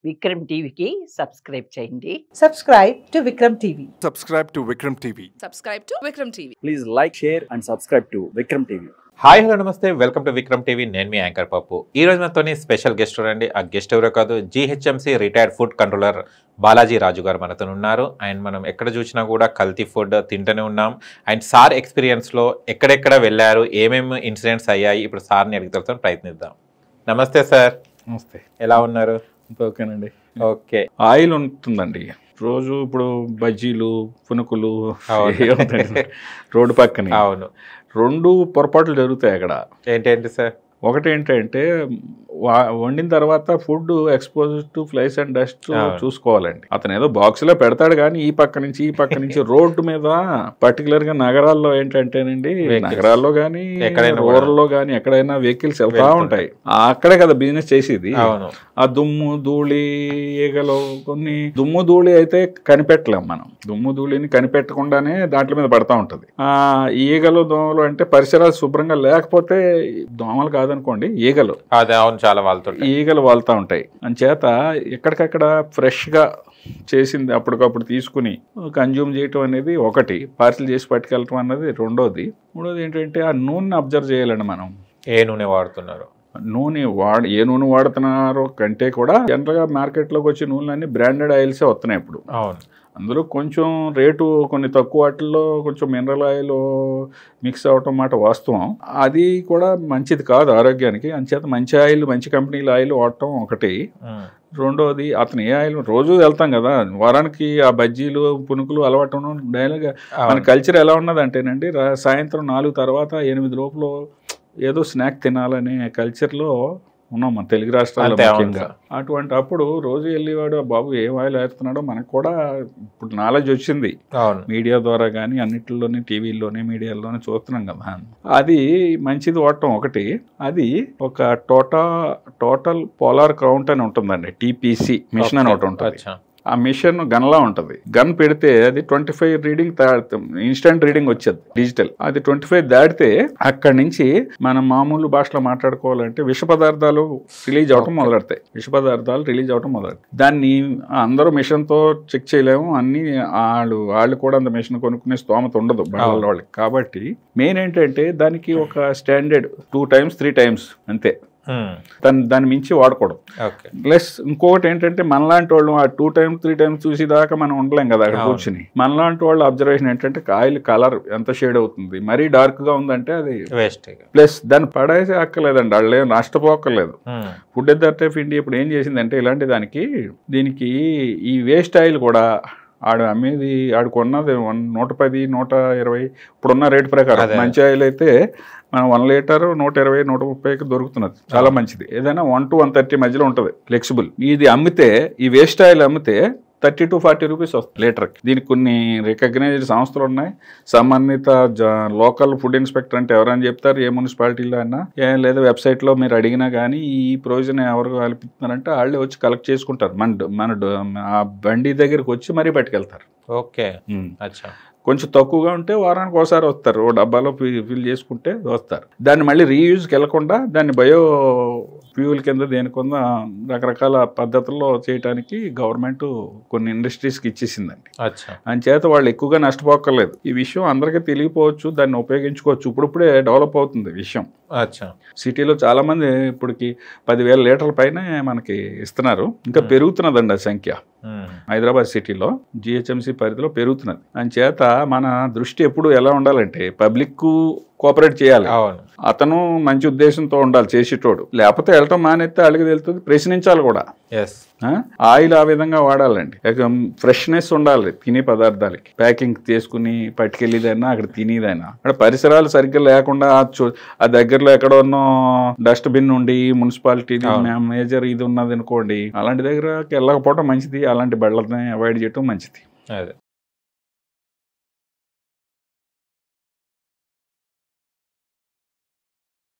విక్రమ్ టీవీకి సబ్స్క్రైబ్ చేయండి. Subscribe to Vikram TV. Subscribe to Vikram TV. Subscribe to Vikram TV. Please like, share and subscribe to Vikram TV. Hi hello నమస్తే, welcome to Vikram TV. నేను మీ anchor పప్పు. ఈ రోజు మనతోని special guest రండి. ఆ గెస్ట్ ఎవరో కాదు, GHMC retired food controller Balaji Raju గారు మనతో ఉన్నారు. అండ్ మనం ఎక్కడ చూసినా కూడా కల్తీ ఫుడ్ తింటూనే ఉన్నాం. అండ్ సార్ ఎక్స్పీరియన్స్లో ఎక్కడెక్కడ వెళ్ళారు, ఏమేమి ఇన్సిడెంట్స్ అయ్యాయి, ఇప్పుడు సార్ని అడిగి తెలుసుకొని ప్రయత్నిద్దాం. నమస్తే సార్. నమస్తే. ఎలా ఉన్నారు? ఓకేనండి. ఓకే. ఆయిల్ ఉంటుందండి రోజు. ఇప్పుడు బజ్జీలు పునుకులు రోడ్డు పక్కన. అవును. రెండు పొరపాట్లు జరుగుతాయి అక్కడ. ఏంటేంటి సార్? ఒకటి ఏంటంటే వండిన తర్వాత food expose to flies and dust చూసుకోవాలండి. అతను ఏదో బాక్స్ లో పెడతాడు కానీ ఈ పక్క నుంచి రోడ్డు మీద పర్టికులర్ గా నగరాల్లో ఏంటంటేనండి, నగరాల్లో గానీ రూరల్లో గానీ ఎక్కడైనా వెహికల్స్ వెళ్తా ఉంటాయి. అక్కడే కదా బిజినెస్ చేసేది. ఆ దుమ్ము ధూళి ఈగలు, కొన్ని దుమ్ము ధూళి అయితే కనిపెట్టలేం మనం. దుమ్ము ధూళిని కనిపెట్టకుండానే దాంట్లో మీద పడతా ఉంటది. ఆ ఈగలు దోమలు అంటే పరిసరాలు శుభ్రంగా లేకపోతే, దోమలు కాదనుకోండి ఈగలు, చాలా వాళ్తుంటాయి. ఈగలు వాళ్తా ఉంటాయి. అంచేత ఎక్కడికక్కడ ఫ్రెష్ గా చేసింది అప్పటికప్పుడు తీసుకుని కన్జ్యూమ్ చేయటం అనేది ఒకటి, పార్సిల్ చేసి పట్టుకెళ్ళటం అన్నది రెండోది. మూడోది ఏంటంటే ఆ నూనెని అబ్జర్వ్ చేయాలండి మనం. ఏ నూనె వాడుతున్నారు? ఏ నూనె వాడుతున్నారో కంటే కూడా జనరల్ గా మార్కెట్ లోకి వచ్చే నూనెలన్నీ బ్రాండెడ్ ఆయిల్సే వస్తున్నాయి ఇప్పుడు. అవును. అందులో కొంచెం రేటు కొన్ని తక్కువ వాటిల్లో కొంచెం మినరల్ ఆయిల్ మిక్స్ అవటం మాట వాస్తవం. అది కూడా మంచిది కాదు ఆరోగ్యానికి. అంచేత మంచి ఆయిల్, మంచి కంపెనీల ఆయిల్ వాడటం ఒకటి. రెండోది, అతను ఏ ఆయిల్ రోజు వెళ్తాం కదా, వారానికి ఆ బజ్జీలు పునుకులు అలవాటు డైలాగా. మన కల్చర్ ఎలా ఉన్నదంటేనండి, సాయంత్రం 4 తర్వాత 8 లోపల ఏదో స్నాక్ తినాలనే కల్చర్లో ఉన్నాం మన తెలుగు రాష్ట్రాల్లో ముఖ్యంగా. అటువంటి అప్పుడు రోజు వెళ్ళేవాడు, బాబు ఏం ఆయిల్ వేస్తున్నాడో మనకు కూడా ఇప్పుడు నాలెడ్జ్ వచ్చింది మీడియా ద్వారా కానీ అన్నిటిలోనే, టీవీల్లోనే మీడియాలోనే చూస్తున్నాం కదా. అది మంచిది వాడటం ఒకటి. అది ఒక టోటల్ పోలార్ కౌంట్ అని ఉంటుందండి, టీపీసీ మిషన్ అని ఒకటి ఉంటుంది. ఆ మిషన్ గన్లా ఉంటుంది. గన్ పెడితే అది 25 రీడింగ్ ఇన్స్టెంట్ రీడింగ్ వచ్చేది డిజిటల్. అది 25 దాటితే అక్కడి నుంచి మనం మామూలు భాషలో మాట్లాడుకోవాలంటే విష పదార్థాలు రిలీజ్ అవటం మొదలెడతాయి. దాన్ని అందరూ మిషన్ తో చెక్ చేయలేము. అన్ని వాళ్ళు కూడా అంత మిషన్ కొనుక్కునే స్తోమత ఉండదు వాళ్ళకి. కాబట్టి మెయిన్ ఏంటంటే దానికి ఒక స్టాండర్డ్ 2 times 3 times అంతే, దాన్ని మించి వాడకూడదు. ప్లస్ ఇంకొకటి ఏంటంటే, మనలాంటి వాళ్ళు ఆ 2 times 3 times చూసేదాకా మనం ఉండలేం కదా అక్కడ కూర్చుని. మనలాంటి వాళ్ళ అబ్జర్వేషన్ ఏంటంటే, ఆయిల్ కలర్ ఎంత షేడ్ అవుతుంది, మరీ డార్క్ గా ఉందంటే అది వేస్ట్. ప్లస్ దాన్ని పడేసి అక్కర్లేదండి, వాళ్ళు ఏం నష్టపోక్కర్లేదు. ఫుడ్ అథారిటీ ఆఫ్ ఇండియా ఇప్పుడు ఏం చేసిందంటే, ఇలాంటి దీనికి ఈ వేస్ట్ ఆయిల్ కూడా అమ్మేది ఆడుకున్నది 110, 120 ఇప్పుడున్న రేటు ప్రకారం. మంచి ఆయిల్ అయితే మనం 1 లీటర్ 120, 130కి దొరుకుతున్నది, చాలా మంచిది. ఏదైనా 1 to 130 మధ్యలో ఉంటుంది ఫ్లెక్సిబుల్. ఇది అమ్మితే, ఈ వేస్ట్ ఆయిల్ అమ్మితే 30 to 40 రూపీస్ వస్తుంది లీటర్కి. దీనికి కొన్ని రికగ్నైజ్డ్ సంస్థలు ఉన్నాయి. సంబంధిత లోకల్ ఫుడ్ ఇన్స్పెక్టర్ అంటే ఎవరైనా చెప్తారు, ఏ మున్సిపాలిటీలో అయినా, లేదా వెబ్సైట్లో మీరు అడిగినా కానీ ఈ ప్రొవిజన్ ఎవరు కల్పిస్తున్నారంటే వాళ్ళే వచ్చి కలెక్ట్ చేసుకుంటారు. మన ఆ బండి దగ్గరికి వచ్చి మరీ పట్టుకెళ్తారు. ఓకే. కొంచెం తక్కువగా ఉంటే వారానికి ఒకసారి వస్తారు, ఓ డబ్బాలో ఫిల్ చేసుకుంటే వస్తారు. దాన్ని మళ్ళీ రీయూజ్కి వెళ్లకుండా దాన్ని బయో ఫ్యూల్ కింద దేనికొంద రకరకాల పద్ధతుల్లో చేయడానికి గవర్నమెంట్ కొన్ని ఇండస్ట్రీస్కి ఇచ్చేసిందండి. అంచేత వాళ్ళు ఎక్కువగా నష్టపోక్కర్లేదు. ఈ విషయం అందరికీ తెలియపోవచ్చు, దాన్ని ఉపయోగించుకోవచ్చు. ఇప్పుడే డెవలప్ అవుతుంది విషయం. సిటీలో చాలా మంది ఇప్పటికి 10,000 లీటర్ల పైన మనకి ఇస్తున్నారు. ఇంకా పెరుగుతున్నదండి ఆ సంఖ్య. హైదరాబాద్ సిటీలో జిహెచ్ఎంసీ పరిధిలో పెరుగుతున్నది. అంచేత మన దృష్టి ఎప్పుడు ఎలా ఉండాలంటే, పబ్లిక్ కోఆపరేట్ చేయాలి. అతను మంచి ఉద్దేశంతో ఉండాలి చేసేటోడు. లేకపోతే వెళ్ళటం మానేస్తే అడిగి వెళ్తుంది, ప్రశ్నించాలి కూడా. ఆయిల్ ఆ విధంగా వాడాలండి. ఫ్రెష్నెస్ ఉండాలి తినే పదార్థాలకి. ప్యాకింగ్ చేసుకుని పట్టుకెళ్ళేదైనా, అక్కడ తినేదైనా, అక్కడ పరిసరాలు సరిగ్గా లేకుండా ఆ దగ్గరలో ఎక్కడోన్నో డస్ట్ బిన్ ఉండి మున్సిపాలిటీ మేజర్ ఇది ఉన్నది అనుకోండి, అలాంటి దగ్గరకి వెళ్ళకపోవడం మంచిది. అలాంటి బళ్ళని అవాయిడ్ చేయడం మంచిది.